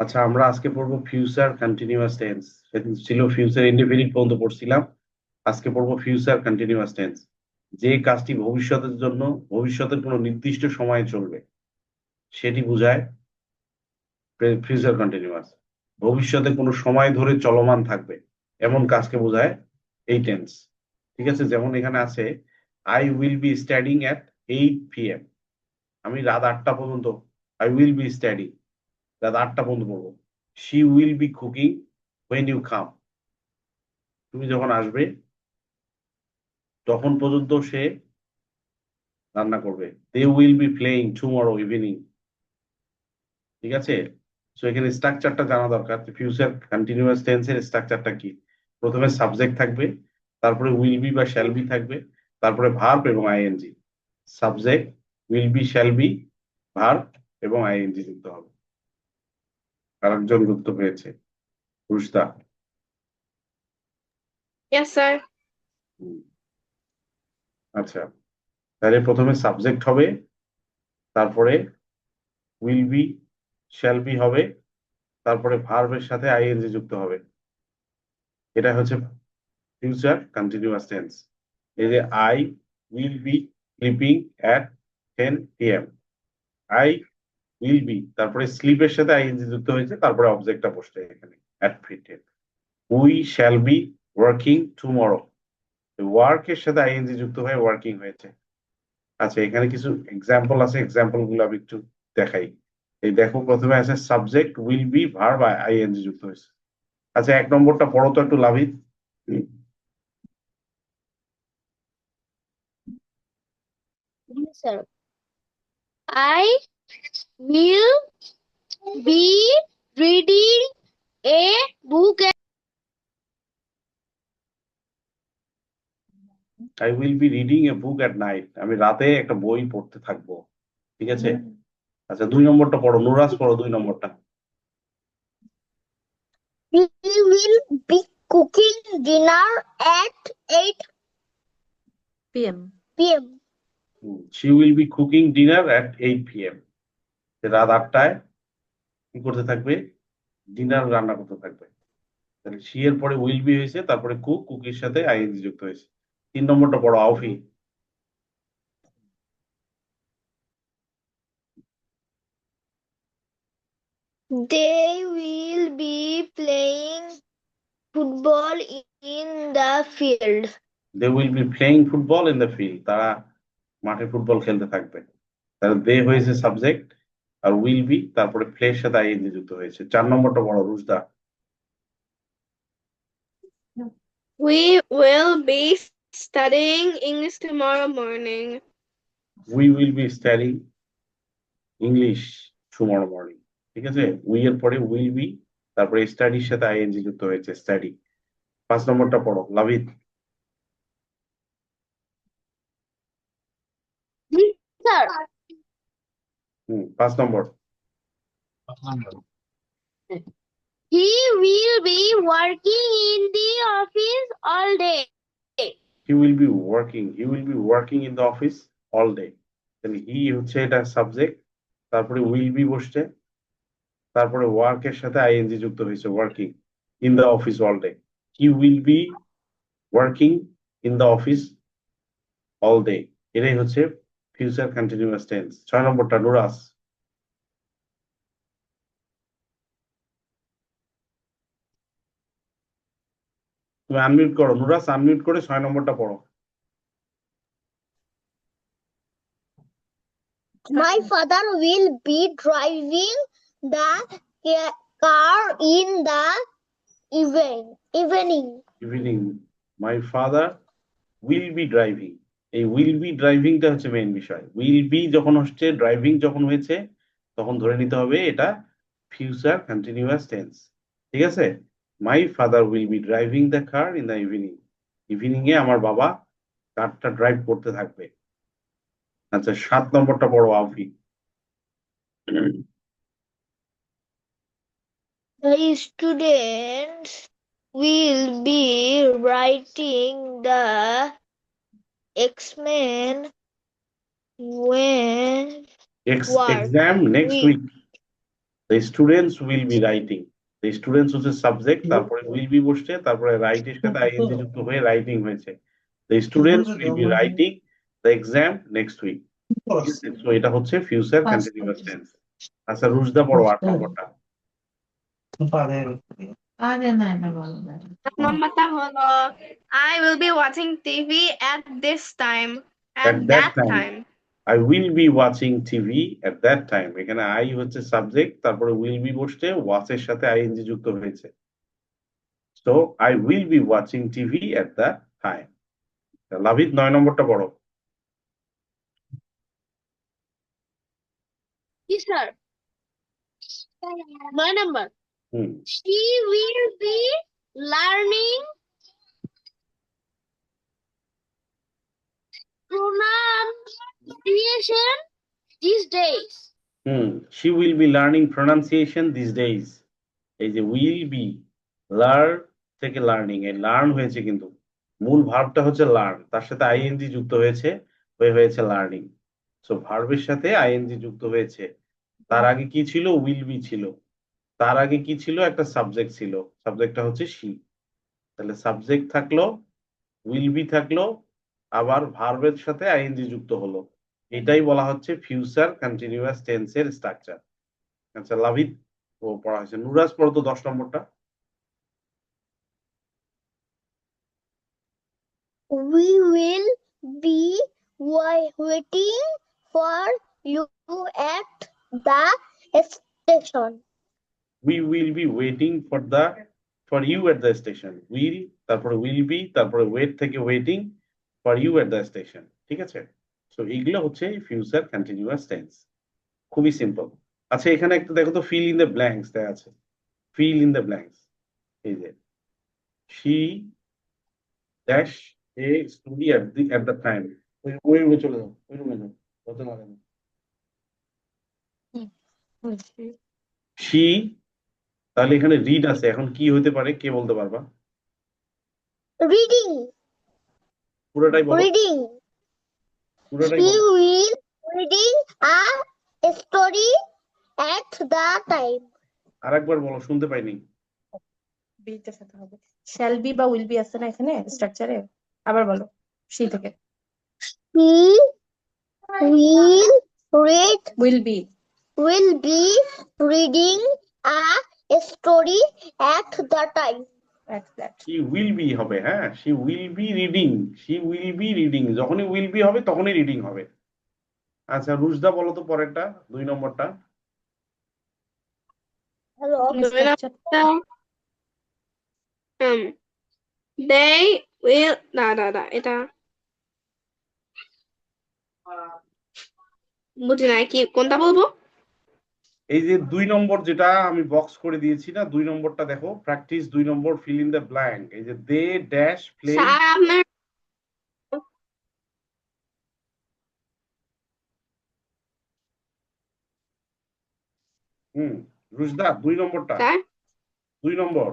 আচ্ছা, আমরা আজকে পড়বো ফিউচার কন্টিনিউয়াস টেন্স। সেদিন ছিল ফিউচার ইনডেফিনিট পর্যন্ত পড়ছিলাম। আজকে পড়বো ফিউচার কন্টিনিউয়াস টেন্স। যে কাজটি ভবিষ্যতের জন্য, ভবিষ্যতের কোনো নির্দিষ্ট সময়ে চলবে, সেটি বোঝায় ফিউচার কন্টিনিউয়াস। ভবিষ্যতে কোনো সময় ধরে চলমান থাকবে এমন কাজকে বোঝায় এই টেন্স। ঠিক আছে, যেমন এখানে আছে, I will be studying at 8 p.m. আমি রাত 8টা পর্যন্ত, আই উইল বি স্টাডিং, রাত 8টা পর্যন্ত পড়বো। She will be cooking when you come. তুমি যখন আসবে তখন পর্যন্ত সে রান্না করবে। They will be playing tomorrow evening. ঠিক আছে, সো এখানে স্ট্রাকচারটা জানা দরকার। ফিউচার কন্টিনিউয়াস টেন্সের স্ট্রাকচারটা কি? প্রথমে সাবজেক্ট থাকবে, তারপরে উইল বি বা শ্যাল বি থাকবে, তারপরে ভার্ব এবং ING. Subject, will be, shall be, verb এবং আইএনজি যুক্ত হবে। আরেকজন যুক্ত হয়েছে, রুশদা। Yes, sir. হুম, আচ্ছা, তাহলে প্রথমে সাবজেক্ট হবে, তারপরে উইল বি, শ্যাল বি হবে, তারপরে ভার্বের সাথে আইএনজি যুক্ত হবে। এটা হচ্ছে ফিউচার কন্টিনিউয়াস টেন্স। এই যে I will be sleeping at 10 p.m. I will be, তারপরে স্লিপের সাথে আইএনজি যুক্ত হয়েছে, তারপরে অবজেক্টটা বসছে এখানে at 10। We shall be working tomorrow, work এর সাথে আইএনজি যুক্ত হয়ে ওয়ার্কিং হয়েছে। আচ্ছা, এখানে কিছু এক্সাম্পল আছে, এক্সাম্পল গুলো আমি একটু দেখাই। এই দেখো, প্রথমে আছে subject will be, verb ING যুক্ত হয়েছে। আচ্ছা, 1 নম্বরটা পড়ো তো একটু, লাভিত। Yes, sir. I will be reading a book. I will be reading a book at night, আমি রাতে একটা বই পড়তে থাকবো। ঠিক আছে। আচ্ছা, 2 নম্বরটা পড়ো, নুরাজ পড়ো 2 নম্বরটা। We will be cooking dinner at 8 p.m. She will be cooking dinner at 8 p.m. রাত 8টায় কি করতে থাকবে? ডিনার রান্না করতে থাকবে। তাহলে শি এর পরে উইল বি হয়েছে, তারপরে কুক, কুকির সাথে আইএনজি যুক্ত হয়েছে। 3 নম্বরটা পড়ো, আউফি। They will be playing football in the field. They will be playing football in the field, তারা মাঠে ফুটবল খেলতে থাকবে। তাহলে দে হয়েছে সাবজেক্ট, আর উইল বি, তারপরে প্লের সাথে আইএনজি যুক্ত হয়েছে। 4 নম্বরটা পড়ো, রুজদা। We will be studying English tomorrow morning. We will be studying English tomorrow morning. ঠিক আছে, উই এর পরে উইল বি, তারপরে স্টাডির সাথে আইএনজি যুক্ত হয়েছে, স্টাডি। 5 নম্বরটা পড়ো, লাভিত। Yes, sir. 5 number. He will be working in the office all day. He will be working in the office all day. তাহলে হি হচ্ছে এটা সাবজেক্ট, তারপরে উইল বি বসছে, তারপরে ওয়ার্ক এর সাথে আইএনজি যুক্ত হয়েছে, working in the office all day. He will be working in the office all day. এটাই হচ্ছে ফিউচার কন্টিনিউয়াস টেন্স। 6 নম্বরটা, নুরাস। তুমি আনমিউট করো, নুরাস আনমিউট করে 6 নম্বরটা পড়ো। My father will be driving the car in the evening. Evening, my father will be driving. এই will be ড্রাইভিংটা হচ্ছে মেইন বিষয়। উইল বি যখন হচ্ছে, ড্রাইভিং যখন হয়েছে, তখন ধরে নিতে হবে এটা ফিউচার কন্টিনিউয়াস টেন্স। ঠিক আছে, my father will be driving the car in the evening. Evening এ আমার বাবা কারটা ড্রাইভ করতে থাকবে। আচ্ছা, 7 নম্বরটা পড়ো, আফি। The students will be writing the exam when work exam next week. Week. The students will be writing, the students হচ্ছে সাবজেক্ট, তারপরে উইল বি বসছে, তারপরে রাইটের সাথে আইএনজি যুক্ত হয়ে রাইটিং হয়েছে। The students will be writing the exam next week. তো এটা হচ্ছে ফিউচার কন্টিনিউয়াস টেন্স। আচ্ছা রুশদা পড়ো 8 নম্বরটা। নম্বরটা হলো I will be watching TV at this time. At At that that time, time. I will be watching TV at that time. এখানে I হচ্ছে সাবজেক্ট, তারপরে উইল বি বসছে, ওয়াচের সাথে আইএনজি যুক্ত হয়েছে। So I will be watching TV at the time. লাভিত 9 নম্বরটা পড়ো। Yes, sir. My number. হুম She will be learning pronunciation these days. She will be learning pronunciation this days. এই যে উইল বি, লার্ন থেকে learning, এই learn হয়েছে কিন্তু মূল ভার্বটা হচ্ছে লার্ন, তার সাথে আইএনজি যুক্ত হয়েছে, হয়েছে লার্নিং। সো ভার্বের সাথে আইএনজি যুক্ত হয়েছে। তার আগে কি ছিল? উইল বি ছিল। তার আগে কি ছিল? একটা সাবজেক্ট ছিল, সাবজেক্টটা হচ্ছে শি। তাহলে সাবজেক্ট থাকলো, উইল বি থাকলো, আবার ভার্বের সাথে আইএনজি যুক্ত হলো। এটাই বলা হচ্ছে ফিউচার কন্টিনিউয়াস টেন্সের স্ট্রাকচার। আচ্ছা লাভিত ও পড়া হয়েছে। নুরাজ পড়ো তো 10 নম্বরটা। We will be waiting for you at the station. We will be waiting for you at the station. Will, তারপরে উইল বি, তারপরে ওয়েট থেকে waiting for you at the station. ঠিক আছে? তো এইগুলো হচ্ছে ফিউচার কন্টিনিউয়াস টেন্স। খুবই simple. আচ্ছা এখানে একটা দেখো তো, ফিল ইন দ্য ব্ল্যাঙ্কস দেয়া আছে। Fill in the blanks. এই যে she dash a study at the time. ওই রুমে চলে যাও, ওই রুমে যাও, দরজা লাগানো। শি, তাহলে এখানে রিড আছে, এখন কি হতে পারে কে বলতে পারবা? Reading. পুরোটাই বলো, Reading. পুরোটাই She বলো। will reading a story at the time. আরেকবার বলো, শুনতে পাইনি। বিটা সাথে হবে, শ্যাল বি বা উইল বি আছে না এখানে স্ট্রাকচারে, আবার বলো সি থেকে। He will read will be will be reading a story at the time. At that. She will B হবে, হ্যাঁ she will be reading, she will be reading, যখনই উইল বি হবে তখনই রিডিং হবে। আচ্ছা রুশদা বলো তো পরেরটা, 2 নম্বরটা। Hello. স্ট্রাকচার They will এটা বুঝি না কি কোনটা বলবো। এই যে 2 নম্বর যেটা আমি বক্স করে দিয়েছি না, 2 নম্বরটা দেখো, practice 2 number, fill in the blank. এই যে দে ড্যাশ প্লে। স্যার আপনার রুশদা 2 নম্বরটা, স্যার 2 নম্বর।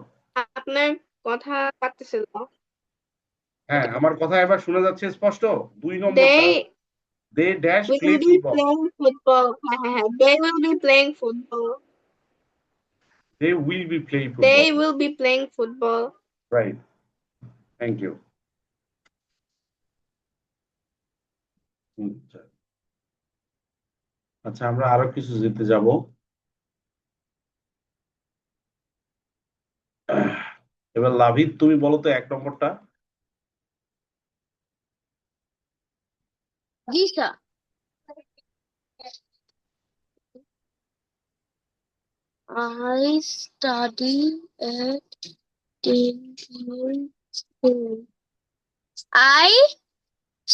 আপনার কথা কাটতেছিল। হ্যাঁ আমার কথা এবার শোনা যাচ্ছে স্পষ্ট? 2 নম্বরটা, They they dash play will be football. playing football. হ্যাঁ, they will be playing football. They will be play football. They will be playing football. Right, thank you. আচ্ছা আমরা আরো কিছু যেতে যাব। এবার লাভিত তুমি বলো তো 1 নম্বরটা। জি sir. I study at 10 p.m. school. I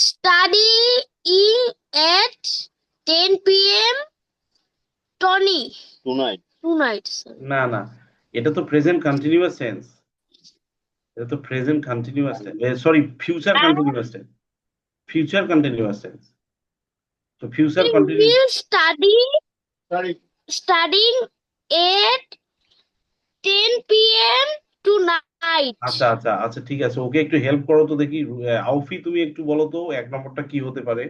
studying at 10 p.m. Tonight, sir. না না, এটা তো প্রেজেন্ট কন্টিনিউয়াস টেন্স, এটা তো present continuous tense, sorry future continuous tense, future continuous tense. তো future I continuous, will studying at 10 p.m. tonight. আচ্ছা আচ্ছা আচ্ছা ঠিক আছে, ওকে একটু হেল্প করো তো দেখি। আউফি তুমি একটু বলো তো 1 নম্বরটা কি হতে পারে?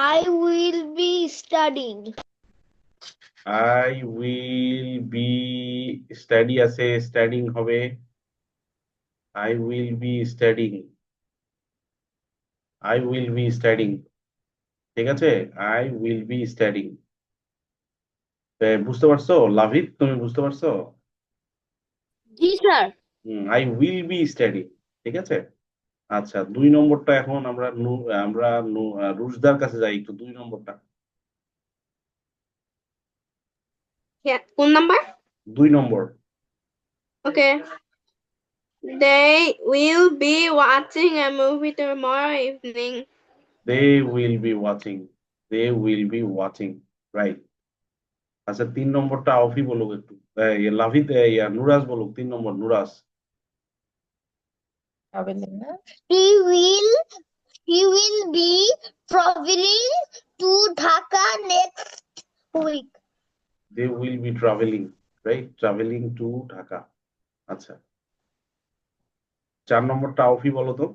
I will be studying. I will be study আছে studying হবে I will be studying I will be studying ঠিক আছে I will be studying বুঝতে পারছো লাভিত তুমি বুঝতে পারছো জি sir. I will be studying ঠিক আছে আচ্ছা 2 নম্বরটা এখন রুশদার কাছে যাই একটু 2 নম্বরটা কোন number? 2 number okay. They will be watching a movie tomorrow evening. they will be watching they will be watching right আচ্ছা 3 নম্বরটা আউফি বলুক একটু লাভিত নুরাজ বলুক 3 নম্বর নুরাজ traveling না He will be traveling to Dhaka next week. they will be traveling right traveling to Dhaka আচ্ছা 4 নম্বরটা আউফি বলো তো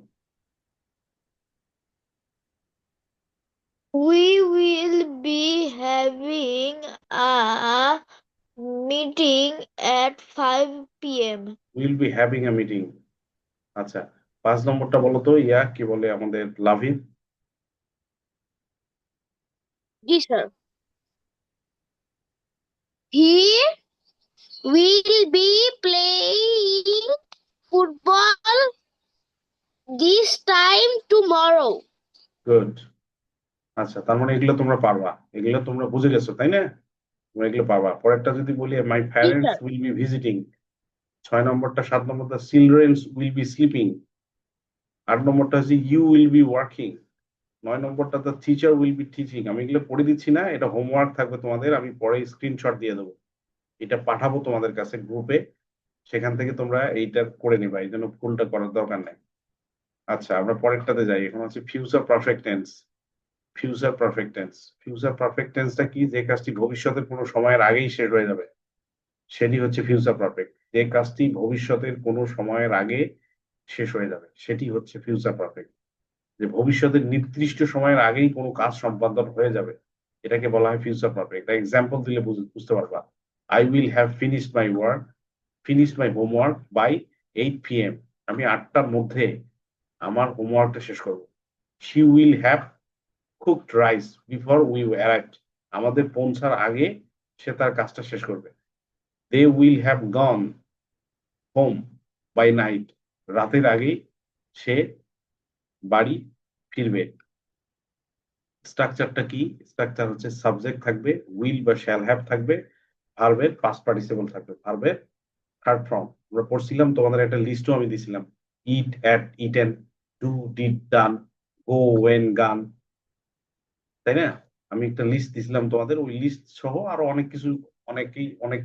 We will be having a meeting at 5 p.m. Will be having a meeting আচ্ছা 5 নম্বরটা বলো তো কি বলে আমাদের লাভিত ji sir. He will be playing football this time tomorrow. Good আচ্ছা তার মানে এগুলো তোমরা পারবা এগুলো তোমরা বুঝে গেছো তাই না তোমরা এগুলো পারবা পরেরটা যদি বলি মাই জি parents sir. Will be visiting 6 নম্বরটা 7 নম্বরটা চিলড্রেন্স উইল বি স্লিপিং 8 নম্বরটা হচ্ছে ইউ উইল বি ওয়ার্কিং 9 নম্বরটা the teacher will be teaching আমি এগুলো পড়ে দিচ্ছি না এটা হোমওয়ার্ক থাকবে তোমাদের আমি পরে স্ক্রিনশট দিয়ে দেবো এটা পাঠাবো তোমাদের কাছে গ্রুপে সেখান থেকে তোমরা এইটা করে নিবা এই জন্য ফুলটা করার দরকার নেই আচ্ছা আমরা পরেরটাতে যাই এখন হচ্ছে future perfect tense future perfect tense future perfect টেন্সটা কি যে কাজটি ভবিষ্যতের কোনো সময়ের আগেই শেষ হয়ে যাবে সেটি হচ্ছে ফিউচার পারফেক্ট যে কাজটি ভবিষ্যতের কোনো সময়ের আগে শেষ হয়ে যাবে সেটি হচ্ছে ফিউচার পারফেক্ট যে ভবিষ্যতের নির্দিষ্ট সময়ের আগেই কোনো কাজ সম্পাদন হয়ে যাবে এটাকে বলা হয় ফিউচার পারফেক্ট একটা এক্সাম্পল দিলে বুঝতে পারবা I will have finished my homework by 8 p.m. আমি 8টার মধ্যে আমার হোমওয়ার্কটা শেষ করব she will have cooked rice before we arrived আমাদের পৌঁছার আগে সে তার কাজটা শেষ করবে they will have gone home by night রাতের আগেই সে বাড়ি ফিরবে স্ট্রাকচারটা কি স্ট্রাকচার হচ্ছে সাবজেক্ট থাকবে উইল বা শ্যাল হ্যাভ থাকবে ভার্বের পাস্ট পার্টিসিপল থাকবে ভার্বের থার্ড ফর্ম আমরা পড়ছিলাম তোমাদের একটা লিস্টও আমি দিছিলাম eat ate eaten do did done go went gone তাই না আমি একটা লিস্ট দিছিলাম তোমাদের ওই লিস্ট সহ আরো অনেক কিছু অনেক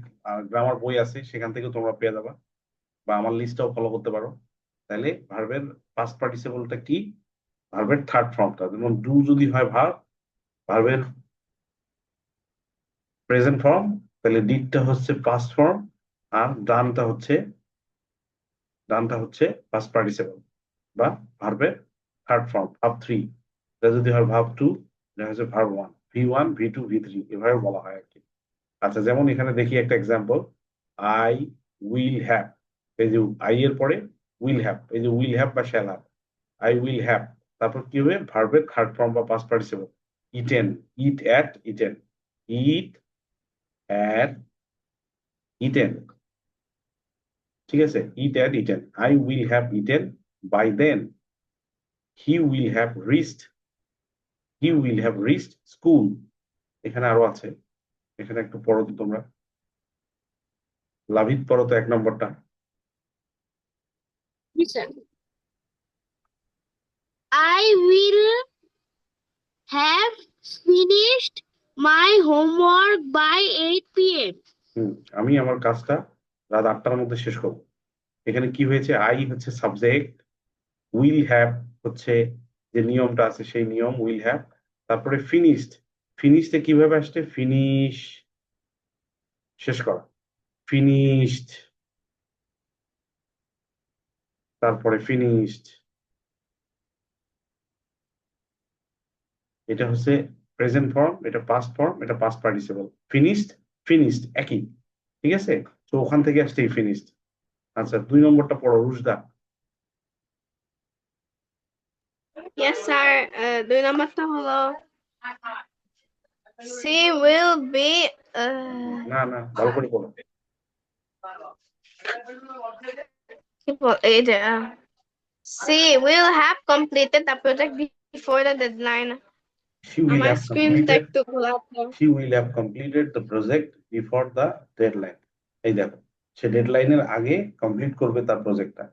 গ্রামার বই আছে সেখান থেকে তোমরা পেয়ে যাবা বা আমার লিস্টটাও ফলো করতে পারো তাহলে ভার্বের পাস্ট পার্টিসিপলটা কি ভার্বের থার্ড ফর্মটা যেমন ডু যদি হয় ভার্বের প্রেজেন্ট ফর্ম তাহলে ডিডটা হচ্ছে পাস্ট ফর্ম আর ডানটা হচ্ছে পাস্ট পার্টিসিপল বা ভার্বের থার্ড ফর্ম ভার্ব 3 এটা যদি হয় ভার্ব 2 এটা হচ্ছে ভার্ব 1 V1 V2 V3 এভাবে বলা হয় আর কি আচ্ছা যেমন এখানে দেখি একটা এক্সাম্পল আই উইল হ্যাভ এই যে আই এর পরে উইল হ্যাভ এই যে উইল হ্যাভ বা shall have I will have তারপর কি হবে ভার্বের থার্ড ফর্ম বা past participle eaten eaten eat ate eaten ঠিক আছে eaten I will have eaten by then he will have reached school এখানে আরো আছে এখানে একটু পড়ো তো তোমরা লাভিত পড়ো তো 1 নম্বরটা জি sir. I will have finished my homework by 8 p.m. আমি আমার কাজটা রাত 8টার মধ্যে শেষ করব এখানে কি হয়েছে আই হচ্ছে সাবজেক্ট উইল হ্যাভ হচ্ছে যে নিয়মটা আছে সেই নিয়ম উইল হ্যাভ তারপরে ফিনিশডে কিভাবে আসছে শেষ করা ফিনিশড তারপরে ফিনিশড এটা হচ্ছে প্রেজেন্ট ফর্ম, এটা পাস্ট ফর্ম, এটা পাস্ট পার্টিসিপল। ফিনিশড, ফিনিশড একই, ঠিক আছে? তো ওখান থেকে আসছে ফিনিশড। আচ্ছা 2 নম্বরটা পড়ো রুশদা। Yes, sir. 2 নাম্বারটা হলো she will be না না, ভালো করে পড়ো। এই যে she will have completed the project before the deadline. She will আমার have স্ক্রিনটা completed, একটু খোলা আছে। she will have completed the project before the deadline. এই দেখো, সে ডেডলাইনের আগে কমপ্লিট করবে তার প্রজেক্টটা।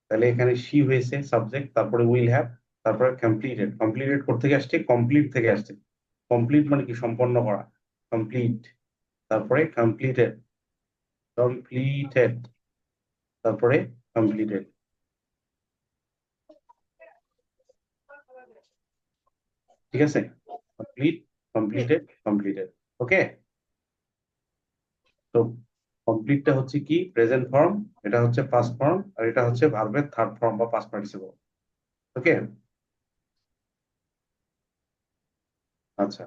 তাহলে এখানে she হয়েছে সাবজেক্ট, তারপরে will have, তারপরে completed। কমপ্লিটেড করতে থেকে আসছে, কমপ্লিট থেকে আসছে। কমপ্লিট মানে কি? সম্পন্ন করা, কমপ্লিট। তারপরে কমপ্লিটেড, কমপ্লিটেড, তারপরে কমপ্লিটেড। ঠিক আছে? Complete, completed, completed. ওকে, তো কমপ্লিটটা হচ্ছে কি? প্রেজেন্ট ফর্ম, এটা হচ্ছে পাস্ট ফর্ম, আর এটা হচ্ছে ভার্বের থার্ড ফর্ম বা পাস্ট পার্টিসিপল। ওকে, আচ্ছা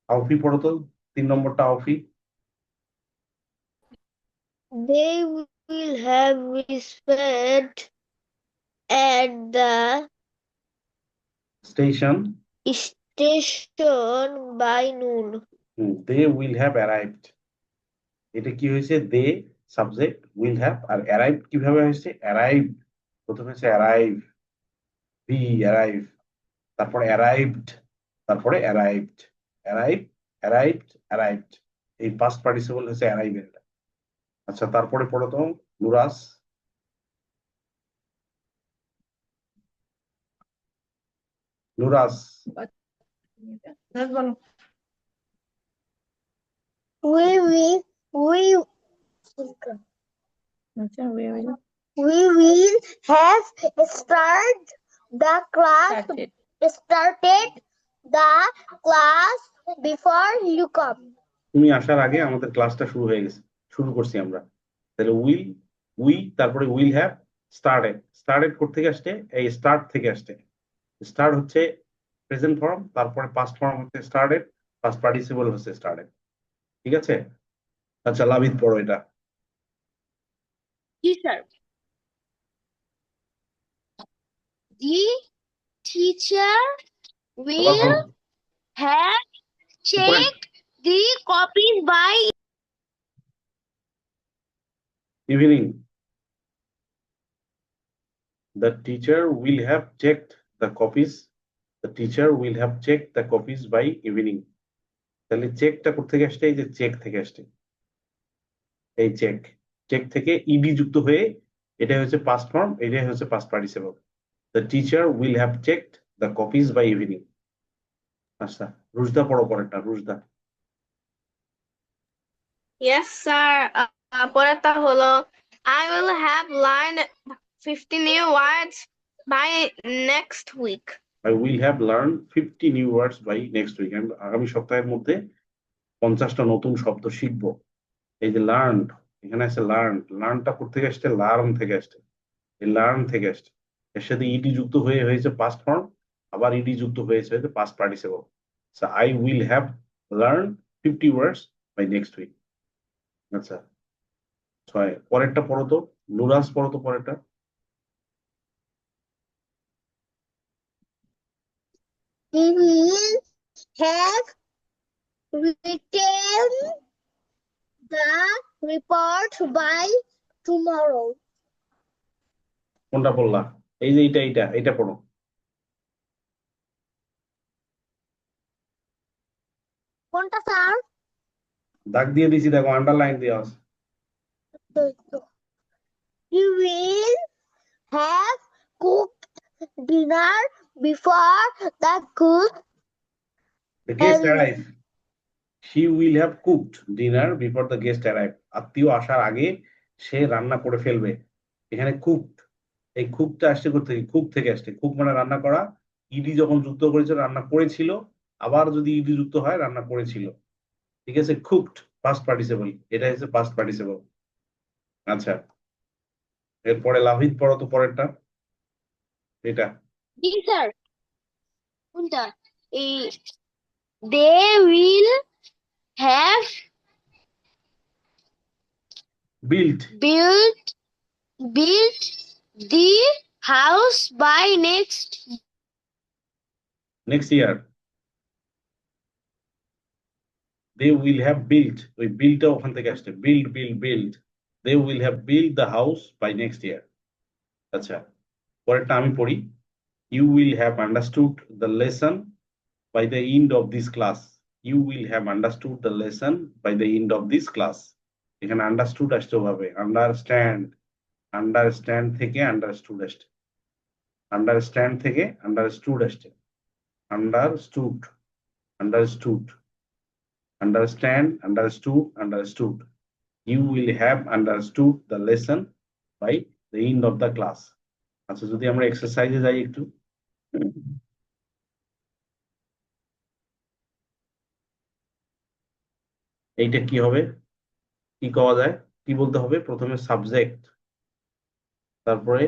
আউফি পড়ো তো, 3 নম্বরটা আউফি। They will have respect at the station, station by noon. They will have arrived. এটা কি হয়েছে? দে সাবজেক্ট, উইল হ্যাভ, আর অ্যারাইভ কিভাবে হয়েছে? অ্যারাইভ, প্রথমে হচ্ছে অ্যারাইভ, বি অ্যারাইভ, তারপরে অ্যারাইভড, তারপরে অ্যারাইভড, অ্যারাইভ, অ্যারাইভড, অ্যারাইভড। এই পাস্ট পার্টিসিপল হচ্ছে অ্যারাইভের। আচ্ছা তারপরে পড়ো তো নুরাস। নুরাস, বলো। We আচ্ছা we will have started the class started the class before you come. তুমি আসার আগে আমাদের ক্লাসটা শুরু হয়ে গেছে, শুরু করছি আমরা। তাহলে উই তারপরে উইল হ্যাভ স্টার্টেড। স্টার্টেড কোথা থেকে আসছে? এই স্টার্ট থেকে আসছে। স্টার্ট হচ্ছে প্রেজেন্ট ফর্ম, তারপরে পাস্ট ফর্ম হচ্ছে স্টার্টেড, পাস্ট পার্টিসিপল হচ্ছে স্টার্টেড। ঠিক আছে? আচ্ছা লাভিত পড়ো এটা। Yes, sir. The teacher আবার will ভালো, have উপরে checked the copies by evening. The teacher will have checked the copies. The teacher will have checked the copies by evening. তাহলে চেকটা কোথা থেকে আসছে? এই যে চেক থেকে আসছে, এই চেক, চেক থেকে ইডি যুক্ত হয়ে এটাই হচ্ছে পাস্ট ফর্ম, এটাই হচ্ছে past participle. The teacher will have checked the copies by evening. আচ্ছা রুজদা পড়ো পরেরটা, রুজদা। Yes, sir. পরেরটা হলো I will have learned 50 new words by next week. I will have learned 50 new words by next week. আমি আগামী সপ্তাহের মধ্যে 50টা নতুন শব্দ শিখবো। এই যে লার্নড, এখানে আছে লার্ন, লার্নটা কোথা থেকে আসছে? লার্ন থেকে আসছে, এই লার্ন থেকে আসছে। এর সাথে ইডি যুক্ত হয়ে হয়েছে পাস্ট ফর্ম, আবার ইডি যুক্ত হয়েছে past participle. So I will have learn 50 words by next week. আচ্ছা 6 পরেরটা পড়ো তো, নুরাস পড়ো তো পরেরটা। He will have written the report by tomorrow. কোনটা পড়লা? এই যে এইটা পড়ো। কোনটা স্যার? দাগ দিয়ে দিছি দেখো, আন্ডারলাইন দেওয়া আছে। He will have cooked dinner before the cook The guest arrives. arrive. She will have cooked dinner before the guest arrive. আত্মীয় আসার আগে সে রান্না করে ফেলবে। এখানে কুকড, এই কুকটা আসছে কোথা থেকে? কুক থেকে আসছে। কুক মানে রান্না করা, ইডি যখন যুক্ত করেছে রান্না করেছিল, আবার যদি ইডি যুক্ত হয় রান্না করেছিল। ঠিক আছে? কুকড পাস্ট পার্টিসিপল, এটা হচ্ছে পাস্ট পার্টিসিপল। আচ্ছা এরপরে লাভিত পড়ো তো পরেরটা, এটা। জি স্যার। কোনটা? they will have built built the house by next year they will have built ওই বিলটা ওখান থেকে আসছে build they will have built the house by next year আচ্ছা পরেরটা আমি পড়ি you will have understood the lesson by the end of this class you will have understood the lesson by the end of this class এখানে understood আসতে হবে understand থেকে understood আসছে understand থেকে understood আসছে understood understood you will have understood the lesson by the end of the class আচ্ছা যদি আমরা এক্সারসাইজে যাই একটু এইটা কি হবে কি করা যায় কি বলতে হবে প্রথমে সাবজেক্ট তারপরে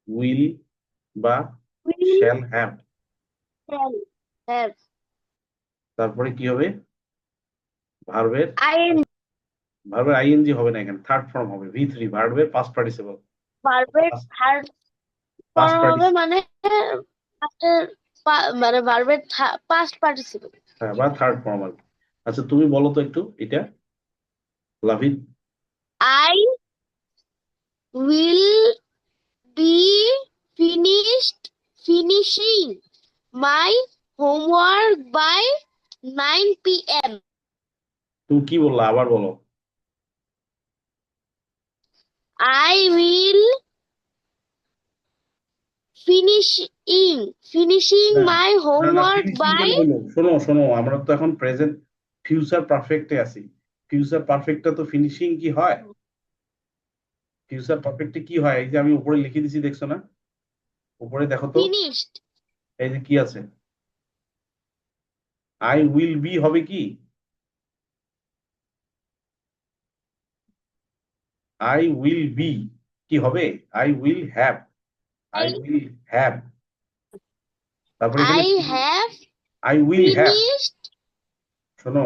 উইল বা শ্যাল হ্যাভ shall have তারপরে কি হবে ভার্বের ing আইএনজি হবে না এখানে থার্ড ফর্ম হবে V3 ভার্বের পাস্ট পার্টিসিপল ভার্বের থার্ড পাস্ট ফর্ম হবে পার্টিসিপল মানে ভার্বের পাস্ট পার্টিসিপল হ্যাঁ বা থার্ড ফর্ম আর কি। আচ্ছা তুমি বলো তো একটু এটা লাভিদ I will be finishing my homework by 9 p.m. তুমি কি বললা আবার বলো I will finishing না my না না homework ফিনিশিং by কেন হলো শোনো আমরা তো এখন প্রেজেন্ট ফিউচার পারফেক্টে আছি ফিউচার পারফেক্টটা তো ফিনিশিং কি হয় ফিউচার পারফেক্টে কি হয় এই যে আমি উপরে লিখে দিছি দেখছো না উপরে দেখো তো finished. এই যে কি আছে আই উইল বি হবে কি আই উইল বি কি হবে আই উইল হ্যাভ তারপরে এখানে I have I will have finished. শোনো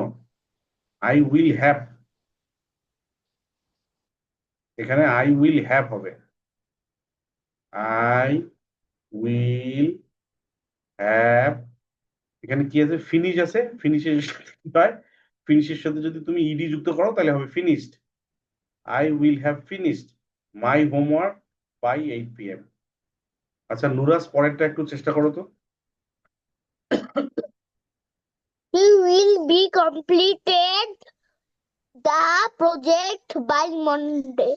আই উইল হ্যাভ এখানে আই উইল হ্যাভ হবে আই উইল হ্যাভ এখানে কি আছে ফিনিশ আছে ফিনিশের কি হয় ফিনিশের সাথে যদি তুমি ইডি যুক্ত করো তাহলে হবে finished I will have finished my homework by 8 p.m. আচ্ছা নুরাস পরেরটা একটু চেষ্টা করো তো He will be completed the project by Monday.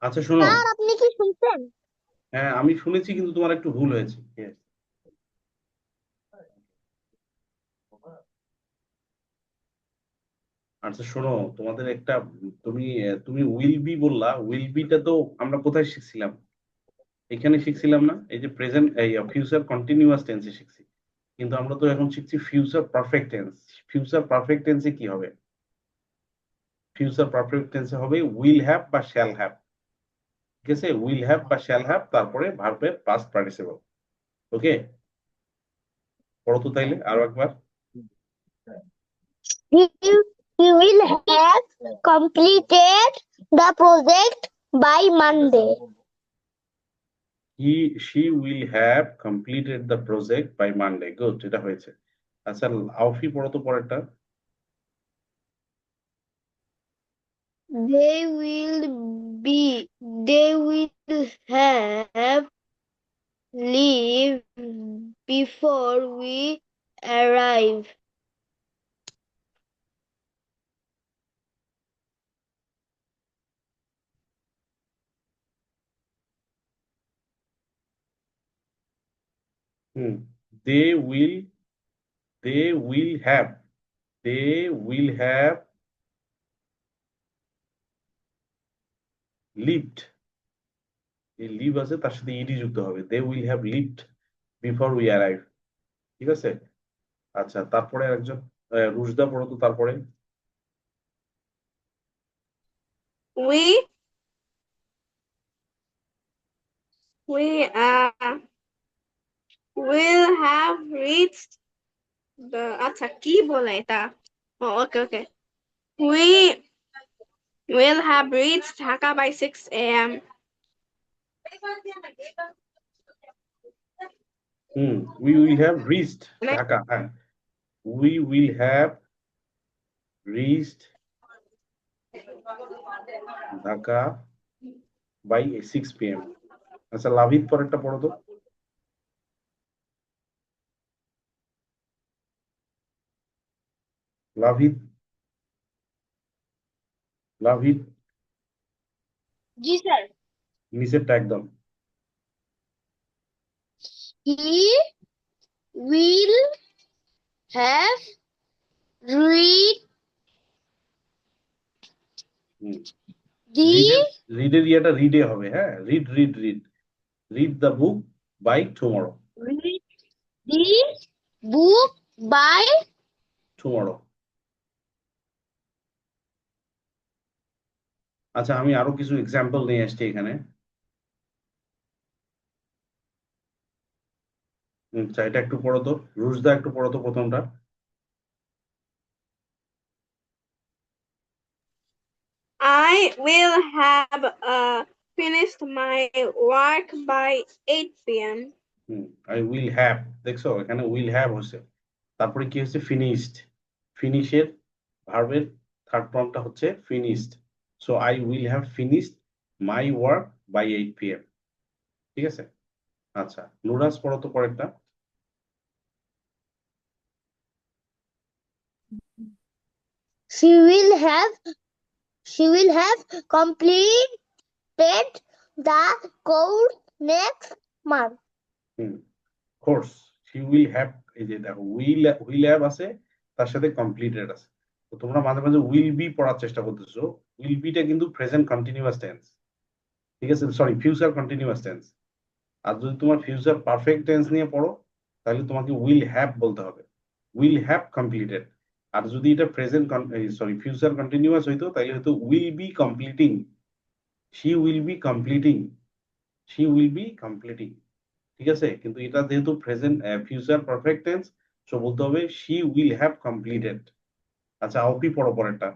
আচ্ছা শোনো স্যার আপনি কি শুনছেন? হ্যাঁ আমি শুনেছি কিন্তু তোমার একটু ভুল হয়েছে Yes. আচ্ছা শোনো তোমাদের একটা তুমি উইল বি বললা উইল বিটা তো আমরা কোথায় শিখছিলাম এখানে শিখছিলাম না এই যে প্রেজেন্ট এই ফিউচার কন্টিনিউয়াস টেন্সে শিখছি কিন্তু আমরা তো এখন শিখছি future perfect tense future perfect টেন্সে কি হবে ফিউচার পারফেক্ট টেন্সে হবে উইল হ্যাভ বা শ্যাল হ্যাভ ঠিক আছে উইল হ্যাভ বা শ্যাল হ্যাভ তারপরে ভার্বের পাস্ট পার্টিসিপল ওকে পড়ো তো তাইলে আরো একবার He will have completed the project by Monday. she will have completed the project by Monday good এটা হয়েছে আচ্ছা আউফি পড়ো তো পরেরটা They will have leave before we arrive. Hmm they will have lived এই লিভ আছে তার সাথে ইডি যুক্ত হবে they will have lived before we arrive ঠিক আছে আচ্ছা তারপরে একজন রুশদা পড়ো তো তারপরে। We will have reached the আচ্ছা কি বলে এটা ওকে ওকে we will have reached Dhaka by 6 a.m. we will have reached Dhaka, হ্যাঁ we will have reached Dhaka by 6 p.m. আচ্ছা লাভিত পরেরটা পড়ো তো। লাভিত লাভিত জি স্যার। নিচেরটা একদম। He will have read the রিডের ইয়েটা রিডে হবে, হ্যাঁ read the book by tomorrow. read the book by tomorrow. আচ্ছা আমি আরো কিছু এক্সাম্পল নিয়ে আসছি এখানে। আচ্ছা এটা একটু পড়ো তো, রুশদা একটু পড়ো তো প্রথমটা। I will have finished my work by 8 p.m. I will have, দেখছো এখানে উইল হ্যাভ হচ্ছে, তারপরে কি হচ্ছে ফিনিশড, ফিনিশের ভার্বের থার্ড ফর্মটা হচ্ছে finished. So I will have finished my work by 8 p.m. ঠিক আছে। আচ্ছা নুরাস পড়ো তো পরেরটা। she will have completed the course next month. Course she will have, এই যে দেখো উইল হ্যাভ আছে তার সাথে কমপ্লিটেড আছে। তো তোমরা মাঝে মাঝে উইল বি পড়ার চেষ্টা করতেছো, উইল বিটা কিন্তু প্রেজেন্ট কন্টিনিউয়াস টেন্স, ঠিক আছে, সরি ফিউচার কন্টিনিউয়াস টেন্স। আর যদি তোমার ফিউচার পারফেক্ট টেন্স নিয়ে পড়ো তাহলে তোমাকে উইল হ্যাভ বলতে হবে, উইল হ্যাভ কমপ্লিটেড। আর যদি এটা প্রেজেন্ট সরি ফিউচার কন্টিনিউয়াস হইতো তাহলে হয়তো will be completing, she will B completing, she will B completing, ঠিক আছে। কিন্তু এটা যেহেতু present future perfect tense, so বলতে হবে শি উইল হ্যাভ কমপ্লিটেড। আচ্ছা অপি পড়ো পরেরটা।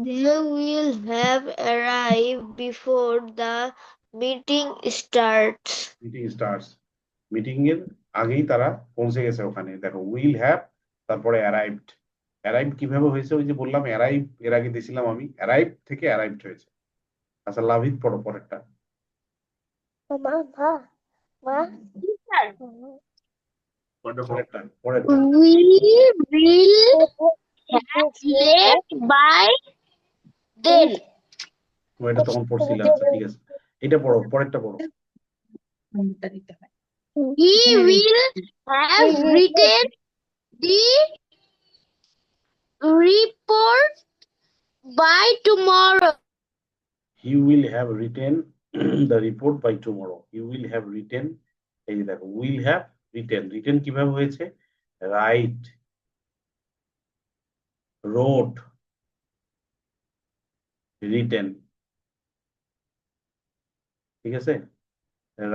They will have arrived before the meeting starts. Meeting starts, meeting এর আগেই তারা পৌঁছে গেছে ওখানে। দেখো উইল হ্যাভ তারপরে অ্যারাইভড, অ্যারাইভ কিভাবে হয়েছে ওই যে বললাম অ্যারাইভ এর আগে দিছিলাম আমি, অ্যারাইভ থেকে অ্যারাইভড হয়েছে। আচ্ছা লাভিত পড়ো পরেরটা। পরেরটা পরেরটা We will have left by then. এটা তখন পড়ছিল। আচ্ছা ঠিক আছে, এটা পড়ো পরেরটা পড়ো। নম্বরটা দিতে হয়। He will have written the report by tomorrow. He will have written the report by tomorrow. He will have written, এই যে দেখো will have written, written কিভাবে হয়েছে, রাইট, রোট, রিটেন, ঠিক আছে।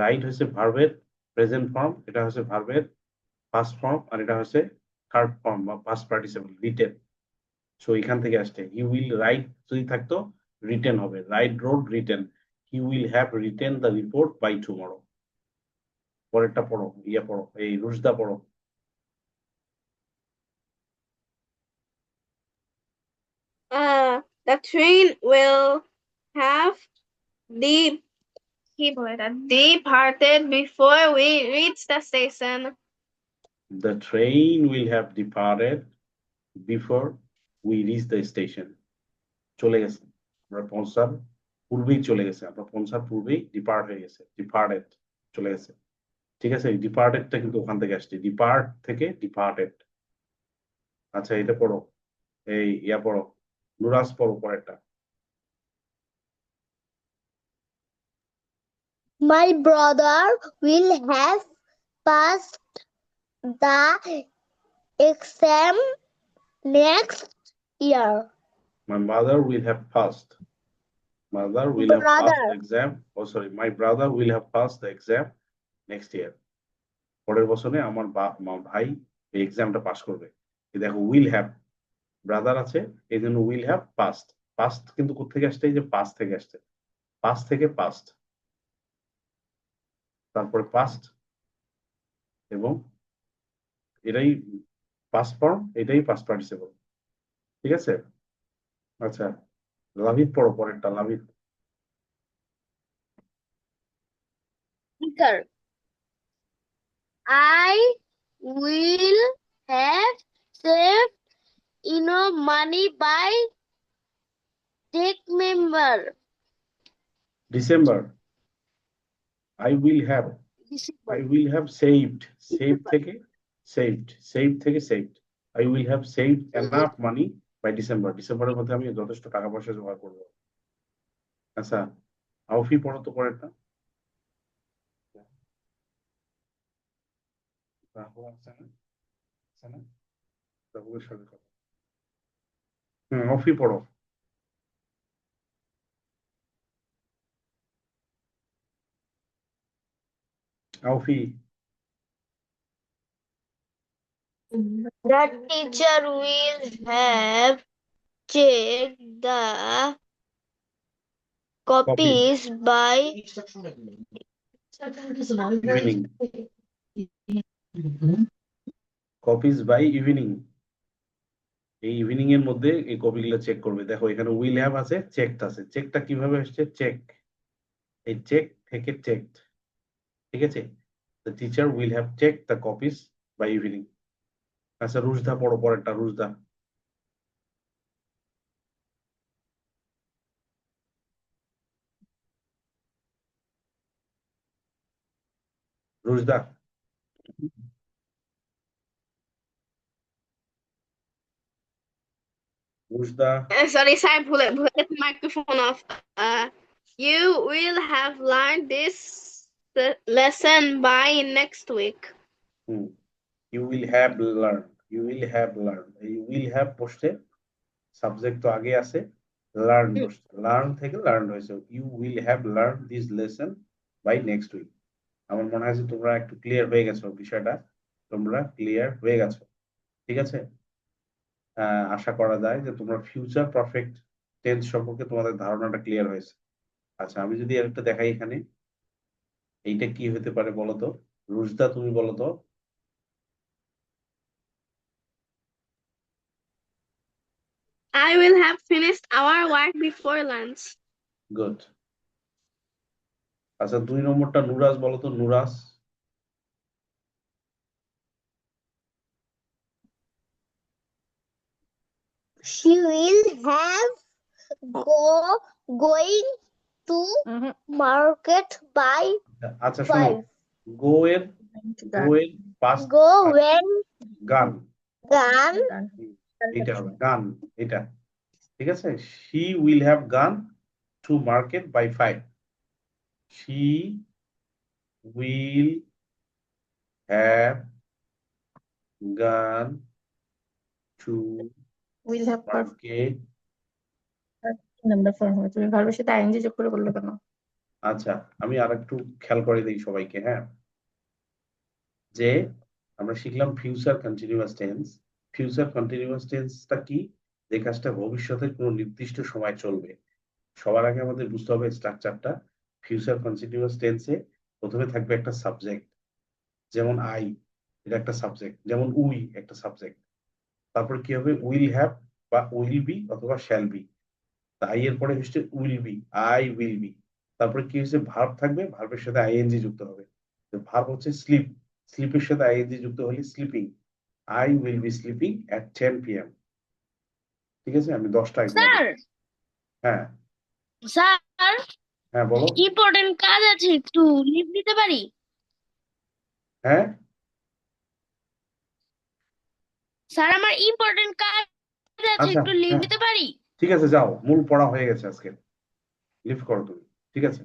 রাইট হচ্ছে ভার্বের প্রেজেন্ট ফর্ম, এটা হচ্ছে ভার্বের পাস্ট ফর্ম, আর এটা হচ্ছে থার্ড ফর্ম বা পাস্ট পার্টিসিপল রিটেন। সো এখান থেকে আসছে হি উইল রাইট যদি থাকতো রিটেন হবে, write wrote written, he will have written the report by tomorrow. পরেরটা পড়ো, ইয়ে পড়ো, এই রুশদা পড়ো। The train will have departed before we reach the station. The train will have departed before we reach the station. চলে গেছে, আমরা পৌঁছার পূর্বেই চলে গেছে, আমরা পৌঁছার পূর্বেই ডিপার্ট হয়ে গেছে, ডিপার্টেড চলে গেছে, ঠিক আছে। ডিপার্টেডটা কিন্তু ওখান থেকে আসছে, ডিপার্ট থেকে ডিপার্টেড। আচ্ছা এটা পড়ো, এই ইয়া পড়ো, নুরাস পড়ো পরেরটা। My brother will have passed the exam next year. My mother will have passed. Mother will have passed the Brother. exam. Oh, sorry. My brother will have passed the exam next year. পরের বছরে আমার ভাই এই এক্সামটা pass করবে। এই দেখো will have, brother আছে এই জন্য উইল হ্যাভ পাস্ট। পাস্ট কিন্তু কোথেকে আসছে? এই যে পাস থেকে আসছে, পাস থেকে পাস্ট, তারপরে পাস্ট, এবং এটাই পাস্ট ফর্ম, এটাই পাস্ট পার্টিসিপল। ঠিক আছে? আচ্ছা, লাভিত পড়ো পরেরটা, লাভিত। Sir, I will have saved enough money by December. December, I will have, I will have saved, saved থেকে saved, saved থেকে saved. I will have saved enough money by December. ডিসেম্বরের মধ্যে আমি যথেষ্ট টাকা পয়সা জোগাড় করবো। আচ্ছা, আউফি পড়ো তো পরেরটা। রাহুল আছে না? আছে না? রাহুলের সাথে কথা। আউফি পড়ো। আউফি, The teacher will have checked the copies by evening, copies by evening. এই ইভিনিং এর মধ্যে এই কপিগুলো চেক করবে। দেখো এখানে উইল হ্যাভ আছে, চেকড আছে। চেকটা কিভাবে আসছে? চেক, এই চেক থেকে চেকড। ঠিক আছে? The teacher will have checked the copies by evening. আচ্ছা, রুশদা পড়ো পরেরটা, রুশদা। রুশদা, রুশদা। Sorry, sir, ভুলে গেছি, microphone off. You will have learned this lesson by next week. You will have learned, you will have learned। এই will have বসছে, subject তো আগে আছে, লার্ন বসছে, লার্ন থেকে লার্ন হয়েছে। You will have learned this lesson by next week। আমার মনে হয় যে তোমরা একটু ক্লিয়ার হয়ে গেছো বিষয়টা, তোমরা ক্লিয়ার হয়ে গেছো। ঠিক আছে? আশা করা যায় যে তোমরা ফিউচার পারফেক্ট টেন্স সম্পর্কে তোমাদের ধারণাটা ক্লিয়ার হয়েছে। আচ্ছা, আমি যদি আরেকটা দেখাই এখানে, এইটা কি হতে পারে বলো তো? রুশদা তুমি বলো তো। I will have finished our work before lunch. Good. আচ্ছা, 2 নম্বরটা নুরাজ বলো তো, নুরাজ। she will have going to market by আচ্ছা শোনো, 5. গো এর পাস্ট Go when গান, gone এটা হবে গান, এটা। ঠিক আছে? she will have gone to market by 5. she will have gone to will have market। Number form হবে, তুমি ভার্বের সাথে আইএনজি যোগ করে বললে কেন? আচ্ছা, আমি আরেকটু খেয়াল করে দিই সবাইকে, হ্যাঁ, যে আমরা শিখলাম future continuous tense. Future continuous টেন্সটা কি? যে কাজটা ভবিষ্যতের কোনো নির্দিষ্ট সময় চলবে। সবার আগে আমাদের বুঝতে হবে স্ট্রাকচারটা। ফিউচার কন্টিনিউয়াস টেন্সে প্রথমে থাকবে একটা সাবজেক্ট, যেমন আই, এটা একটা সাবজেক্ট, যেমন উই একটা সাবজেক্ট। তারপরে কি হবে? উইল হ্যাভ বা উইল বি অথবা শ্যাল বি। আই এর পরে হচ্ছে will be, I will be. তারপরে কি হচ্ছে? ভার্ব থাকবে, ভার্বের সাথে আইএনজি যুক্ত হবে। ভার্ব হচ্ছে স্লিপ, স্লিপের সাথে আইএনজি যুক্ত হলে sleeping. I will be sleeping at 10 PM। ঠিক আছে? আমি 10টা এক্সাম্পল। স্যার হ্যাঁ স্যার হ্যাঁ বলো। ইম্পর্টেন্ট কাজ আছে, একটু লিভ দিতে পারি? হ্যাঁ স্যার আমার ইম্পর্টেন্ট কাজ আছে, আচ্ছা, একটু লিভ হ্যাঁ দিতে পারি? ঠিক আছে, যাও, মূল পড়া হয়ে গেছে আজকে, লিফট করো তুমি। ঠিক আছে?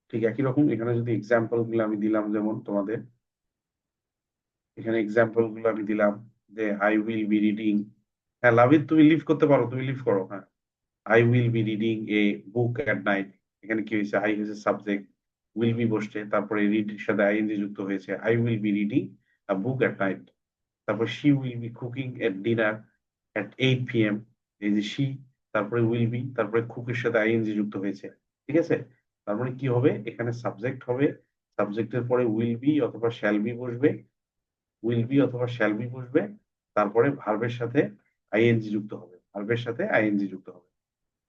ঠিক একই রকম এখানে যদি এক্সাম্পল গুলো আমি দিলাম, যেমন তোমাদের এখানে এক্সাম্পল গুলো আমি দিলাম যে আই উইল বি রিডিং। হ্যাঁ লাভিত, তুমি লিভ করতে পারো, তুমি লিভ করো। হ্যাঁ, I will be reading a book at night. এখানে কি হয়েছে, আই হয়েছে সাবজেক্ট, উইল বি বসছে, তারপরে রিড এর সাথে আইএনজি যুক্ত হয়েছে। I will be reading a book at night. তারপর she will be cooking at dinner at 8 p.m. এই যে শি, তারপরে উইল বি, তারপরে কুকের সাথে আইএনজি যুক্ত হয়েছে। ঠিক আছে, তারপরে কি হবে, এখানে সাবজেক্ট হবে, সাবজেক্টের পরে উইল বি অথবা শ্যাল বি বসবে, উইল বি অথবা শ্যাল বি বসবে, তারপরে ভার্বের সাথে আইএনজি যুক্ত হবে, ভার্বের সাথে আইএনজি যুক্ত হবে।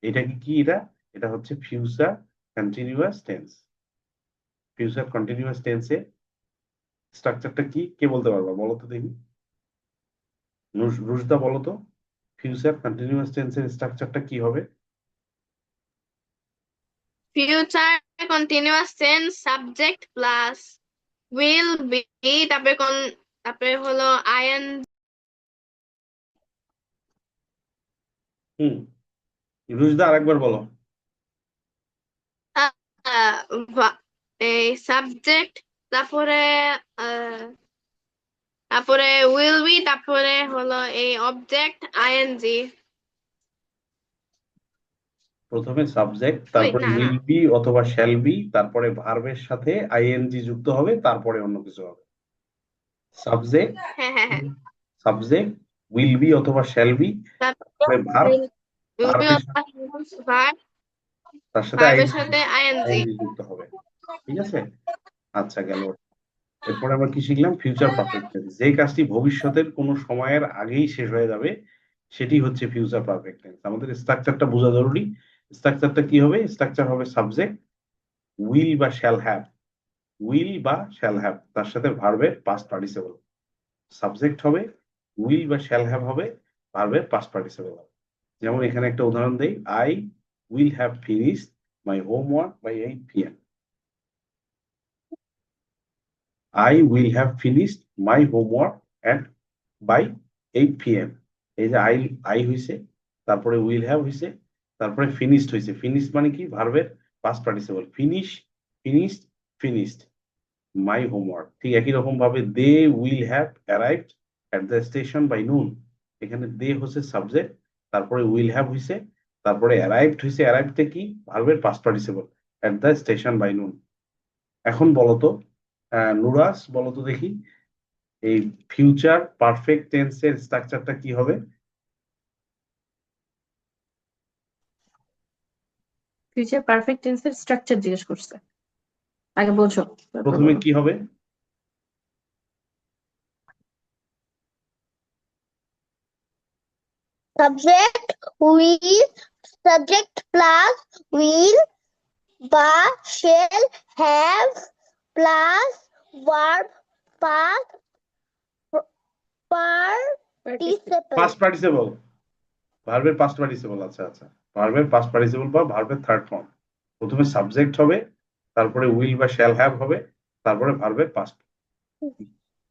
এটা কি এটা এটা হচ্ছে future continuous tense. Future continuous টেন্সে স্ট্রাকচারটা কি, কে বলতে পারবা, বলো তো দেখি। রুশদা বলো তো, ফিউচার কন্টিনিউয়াস টেন্সের স্ট্রাকচারটা কি হবে? Future continuous tense subject plus will be, তারপরে হলো আইএন হুম, রুশদা আরেকবার বলো। এই সাবজেক্ট, তারপরে আহ, তারপরে উইল বি, তারপরে হলো এই অবজেক্ট আইএনজি। প্রথমে সাবজেক্ট, ওয়েট, তারপরে না না, উইল বি অথবা শ্যাল বি, তারপরে ভার্বের সাথে আইএনজি যুক্ত হবে, তারপরে অন্য কিছু হবে। সাবজেক্ট, হ্যাঁ হ্যাঁ হ্যাঁ, সাবজেক্ট, উইল বি অথবা শ্যাল বি, তারপরে ভার্ব, উইল বি ভার্বের তার সাথে ভার্বের আইএনজি, সাথে আইএনজি। আইএনজি যুক্ত হবে। ঠিক আছে, আচ্ছা গেল। এরপরে আমরা কি শিখলাম, ফিউচার পারফেক্ট টেন্স। যে কাজটি ভবিষ্যতের কোনো সময়ের আগেই শেষ হয়ে যাবে সেটি হচ্ছে ফিউচার পারফেক্ট টেন্স। আমাদের স্ট্রাকচারটা বোঝা জরুরি। স্ট্রাকচারটা কি হবে, স্ট্রাকচার হবে সাবজেক্ট, উইল বা শ্যাল হ্যাভ, উইল বা শ্যাল হ্যাভ, তার সাথে ভার্বের পাস্ট পার্টিসিপল। সাবজেক্ট হবে, উইল বা শ্যাল হ্যাভ হবে, ভার্বের পাস্ট পার্টিসিপল হবে। যেমন এখানে একটা উদাহরণ দেই, I will have finished my homework by 8 p.m. I will have finished my homework at by 8 p.m. এই যে আই হইছে, তারপরে উইল হ্যাভ হইছে, তারপরে ফিনিশড হইছে। ফিনিশড মানে কি, ভার্বের past participle. Finished, finished my homework. ঠিক একই রকম ভাবে they will have arrived at the station by noon. এখানে দে হচ্ছে সাবজেক্ট, তারপরে উইল হ্যাভ হইছে, তারপরে অ্যারাইভড হইছে। অ্যারাইভডটা কি, ভার্বের past participle, at the station by noon. এখন বলতো নুরাস, বলতো দেখি, এই ফিউচার পারফেক্ট টেন্সের স্ট্রাকচারটা কি হবে? ফিউচার পারফেক্ট টেন্সের স্ট্রাকচার জিজ্ঞেস করছে, আগে বোঝো তারপর প্রথমে বলো। কি হবে? Subject will, subject plus will বা shall have plus verb past participle. Past participle, ভার্বের পাস্ট পার্টিসিপল। আচ্ছা আচ্ছা, ভার্বের পাস্ট পার্টিসিপল বা ভার্বের থার্ড ফর্ম। প্রথমে সাবজেক্ট হবে, তারপরে উইল বা শ্যাল হ্যাভ হবে, তারপরে ভার্বের পাস্ট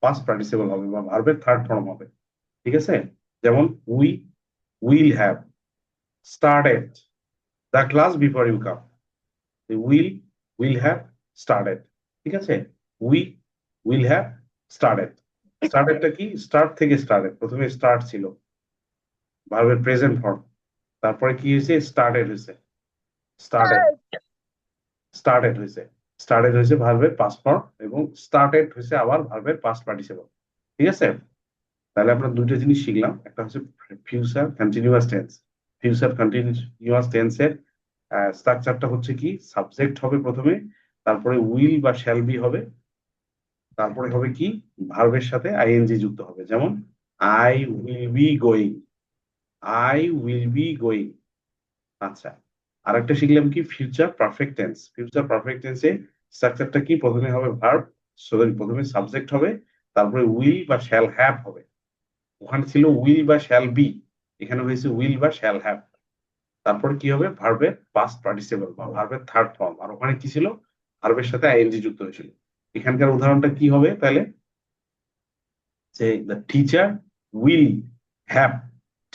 পাস্ট পার্টিসিপল হবে বা ভার্বের থার্ড ফর্ম হবে। ঠিক আছে, যেমন will have started the class before you come. Will have started. ঠিক আছে, উইল হ্যাভ স্টার্টেড। স্টার্টেডটা কি, স্টার্ট থেকে স্টার্টেড, প্রথমে স্টার্ট ছিল ভার্বের প্রেজেন্ট ফর্ম, তারপরে কি হয়েছে, স্টার্টেড হয়েছে, স্টার্টেড স্টার্টেড হয়েছে, স্টার্টেড হয়েছে ভার্বের পাস্ট ফর্ম, এবং স্টার্টেড হয়েছে আবার ভার্বের পাস্ট পার্টিসিপল। ঠিক আছে, তাহলে আমরা দুইটা জিনিস শিখলাম, একটা হচ্ছে future continuous tense. Future continuous টেন্সের স্ট্রাকচারটা হচ্ছে কি, সাবজেক্ট হবে প্রথমে, তারপরে উইল বা শ্যাল বি হবে, তারপরে হবে কি, ভার্বের সাথে আইএনজি যুক্ত হবে। যেমন I will be going, I will be going. আচ্ছা, আরেকটা শিখলাম কি, future perfect tense. Future perfect টেন্সে স্ট্রাকচারটা কি, প্রথমে হবে ভার্ব, সরি প্রথমে সাবজেক্ট হবে, তারপরে উইল বা শ্যাল হ্যাভ হবে। ওখানে ছিল উইল বা শ্যাল বি, এখানে হয়েছে উইল বা শ্যাল হ্যাভ। তারপরে কি হবে, ভার্বের পাস্ট পার্টিসিপল বা ভার্বের থার্ড ফর্ম। আর ওখানে কি ছিল, ভার্বের সাথে আইএনজি যুক্ত হয়েছিল। এখানকার উদাহরণটা কি হবে তাহলে, যে the teacher will have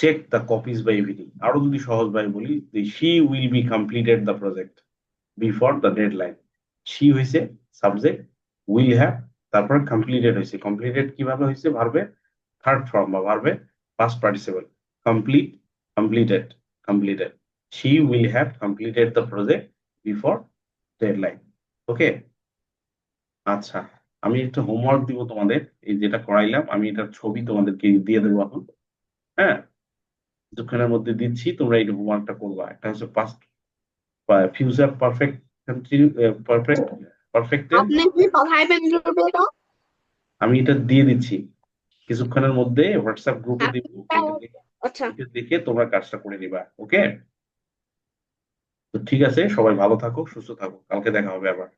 check the copies by evening. আরো যদি সহজ ভাবে বলি, she will be completed the project before the deadline. She হয়েছে সাবজেক্ট, উইল হ্যাভ তারপরে কমপ্লিটেড হয়েছে। কমপ্লিটেড কিভাবে হয়েছে? ভার্বের থার্ড ফর্ম বা ভার্বের past participle. Complete, completed, completed. She will have completed the project before deadline. Okay, আচ্ছা, আমি একটা হোমওয়ার্ক দিব তোমাদের। এই যেটা করাইলাম আমি এটার ছবি তোমাদেরকে দিয়ে দেবো এখন। হ্যাঁ, কিছুক্ষণের মধ্যে দিচ্ছি, তোমরা এই হোমওয়ার্কটা করবা। একটা হচ্ছে past future perfect, perfect, perfect tense. আপনি কি পড়াইবেন গ্রুপে? আমি এটা দিয়ে দিচ্ছি কিছুক্ষণের মধ্যে, হোয়াটসঅ্যাপ গ্রুপে দিব। আচ্ছা। এটা দেখে তোমরা কাজটা করে নিবা। ওকে, তো ঠিক আছে, সবাই ভালো থাকো, সুস্থ থাকো, কালকে দেখা হবে আবার।